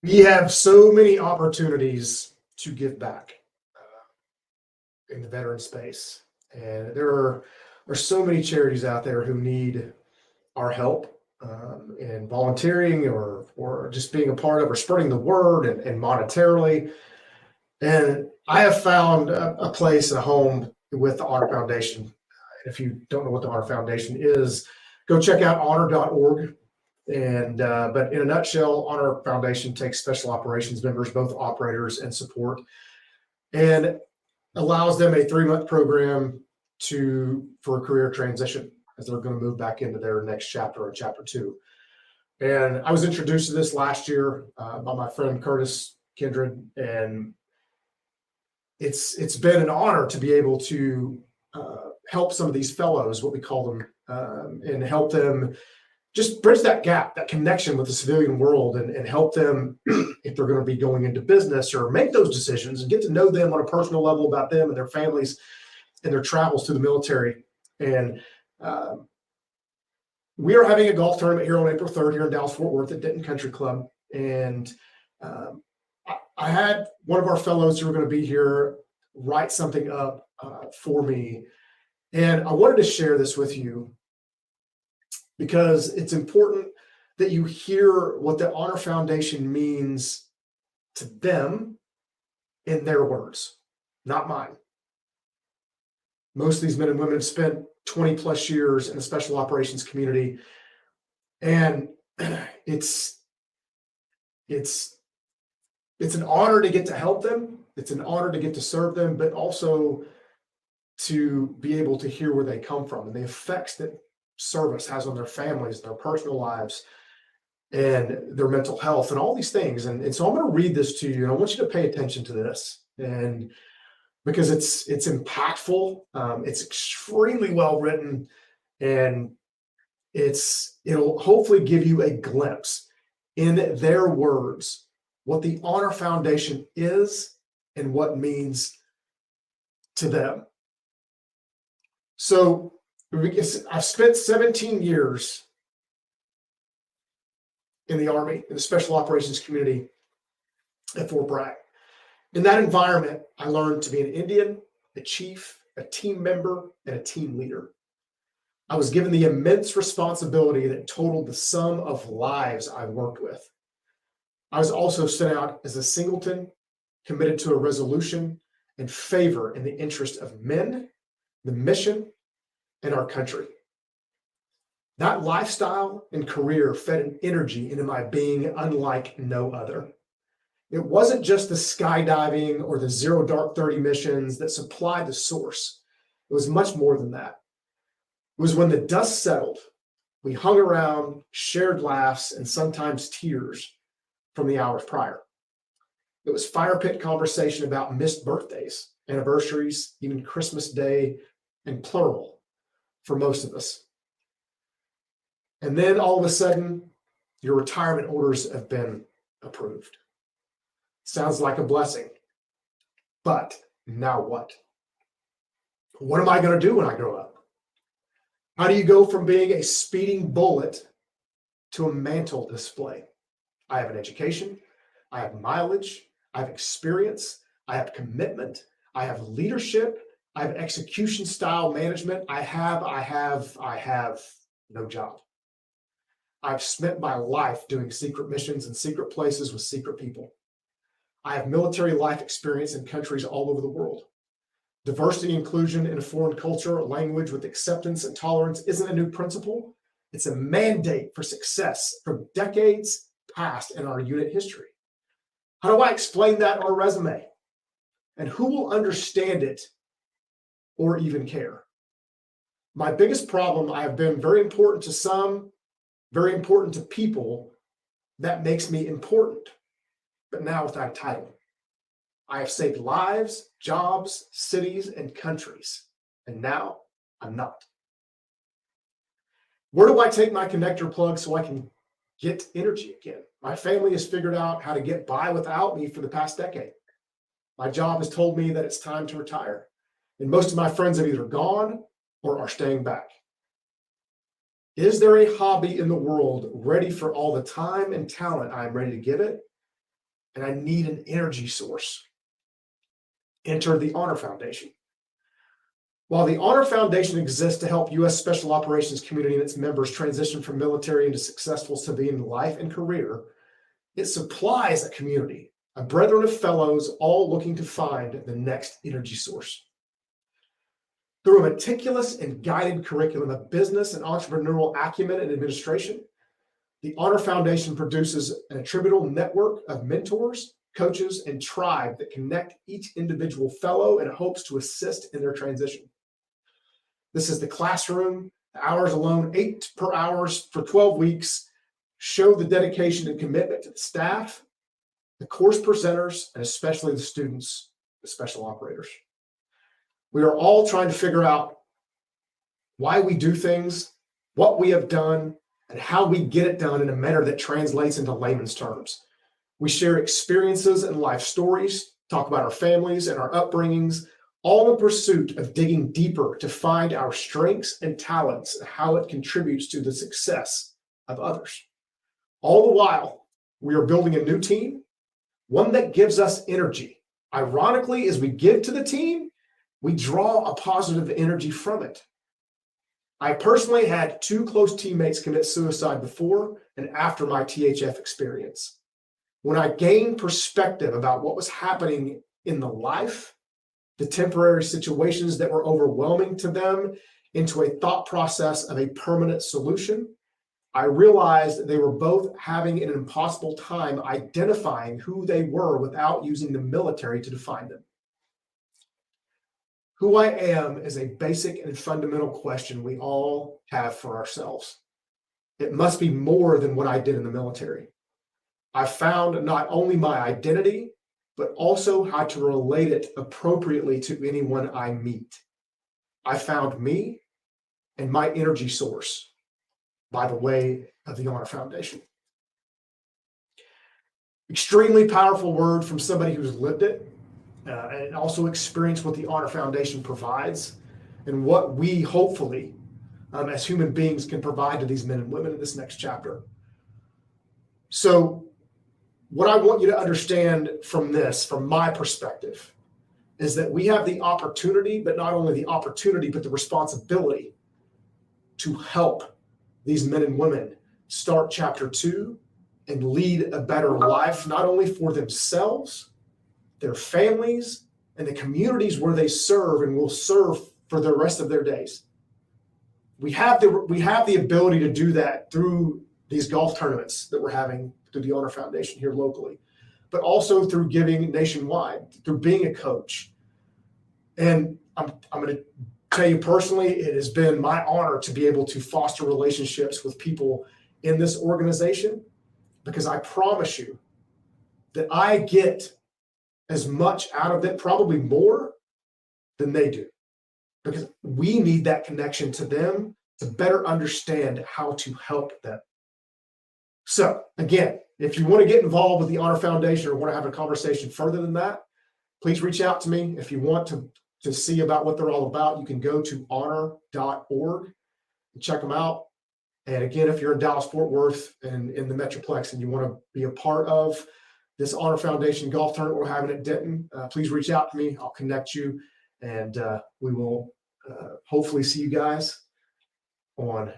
We have so many opportunities to give back in the veteran space. And there are so many charities out there who need our help in volunteering or just being a part of or spreading the word and monetarily. And I have found a place and a home with the Honor Foundation. If you don't know what the Honor Foundation is, go check out honor.org. And but in a nutshell, Honor Foundation takes special operations members, both operators and support, and allows them a 3-month program for a career transition as they're going to move back into their next chapter or chapter two. And I was introduced to this last year by my friend Curtis Kindred, and it's been an honor to be able to help some of these fellows, what we call them, and help them just bridge that gap, that connection with the civilian world, and help them if they're going to be going into business or make those decisions and get to know them on a personal level about them and their families and their travels through the military. And uh, we are having a golf tournament here on April 3rd here in Dallas Fort Worth at Denton Country Club. And um, I had one of our fellows who were going to be here write something up for me. And I wanted to share this with you because it's important that you hear what the Honor Foundation means to them in their words, not mine. Most of these men and women have spent 20 plus years in the special operations community, and it's it's an honor to get to help them. It's an honor to get to serve them, but also to be able to hear where they come from and the effects that service has on their families, their personal lives, and their mental health, and all these things. And so I'm going to read this to you, and I want you to pay attention to this, and because it's impactful, it's extremely well written, and it'll hopefully give you a glimpse in their words what the Honor Foundation is and what it means to them. So I've spent 17 years in the Army, in the special operations community at Fort Bragg. In that environment, I learned to be an Indian, a chief, a team member, and a team leader. I was given the immense responsibility that totaled the sum of lives I worked with. I was also sent out as a singleton, committed to a resolution and favor in the interest of men, the mission, and our country. That lifestyle and career fed an energy into my being unlike no other. It wasn't just the skydiving or the Zero Dark 30 missions that supplied the source. It was much more than that. It was when the dust settled, we hung around, shared laughs, and sometimes tears from the hours prior. It was fire pit conversation about missed birthdays, anniversaries, even Christmas Day, and plural for most of us. And then all of a sudden, your retirement orders have been approved. Sounds like a blessing. But now what? What am I going to do when I grow up? How do you go from being a speeding bullet to a mantle display? I have an education, I have mileage, I have experience, I have commitment, I have leadership, I have execution style management. I have no job. I've spent my life doing secret missions in secret places with secret people. I have military life experience in countries all over the world. Diversity, inclusion in a foreign culture or language with acceptance and tolerance isn't a new principle. It's a mandate for success from decades past in our unit history. How do I explain that on a resume? And who will understand it or even care? My biggest problem, I have been very important to some, very important to people. That makes me important, but now without a title. I have saved lives, jobs, cities, and countries, and now I'm not. Where do I take my connector plug so I can get energy again? My family has figured out how to get by without me for the past decade. My job has told me that it's time to retire, and most of my friends have either gone or are staying back. Is there a hobby in the world ready for all the time and talent I am ready to give it? and I need an energy source. Enter the Honor Foundation. While the Honor Foundation exists to help U.S. Special Operations community and its members transition from military into successful civilian life and career, it supplies a community, a brethren of fellows, all looking to find the next energy source. Through a meticulous and guided curriculum of business and entrepreneurial acumen and administration, the Honor Foundation produces an attributable network of mentors, coaches, and tribe that connect each individual fellow and hopes to assist in their transition. This is the classroom, the hours alone, 8 per hours for 12 weeks, show the dedication and commitment to the staff, the course presenters, and especially the students, the special operators. We are all trying to figure out why we do things, what we have done, and how we get it done in a manner that translates into layman's terms. We share experiences and life stories, talk about our families and our upbringings, all in pursuit of digging deeper to find our strengths and talents and how it contributes to the success of others. All the while, we are building a new team, one that gives us energy. Ironically, as we give to the team, we draw a positive energy from it. I personally had 2 close teammates commit suicide before and after my THF experience. When I gained perspective about what was happening in the life, the temporary situations that were overwhelming to them, into a thought process of a permanent solution, I realized they were both having an impossible time identifying who they were without using the military to define them. Who I am is a basic and fundamental question we all have for ourselves. It must be more than what I did in the military. I found not only my identity, but also how to relate it appropriately to anyone I meet. I found me and my energy source by the way of the Honor Foundation. Extremely powerful word from somebody who's lived it and also experienced what the Honor Foundation provides and what we hopefully as human beings can provide to these men and women in this next chapter. So what I want you to understand from this, from my perspective, is that we have the opportunity, but not only the opportunity, but the responsibility to help these men and women start chapter 2 and lead a better life, not only for themselves, their families, and the communities where they serve and will serve for the rest of their days. We have the ability to do that through these golf tournaments that we're having through the Honor Foundation here locally, but also through giving nationwide, through being a coach. And I'm going to tell you personally, it has been my honor to be able to foster relationships with people in this organization, because I promise you that I get as much out of it, probably more than they do, because we need that connection to them to better understand how to help them. So again, if you want to get involved with the Honor Foundation or want to have a conversation further than that, please reach out to me. If you want to see about what they're all about, you can go to honor.org and check them out. And again, if you're in Dallas-Fort Worth and in the Metroplex and you want to be a part of this Honor Foundation golf tournament we're having at Denton, please reach out to me. I'll connect you, and we will hopefully see you guys on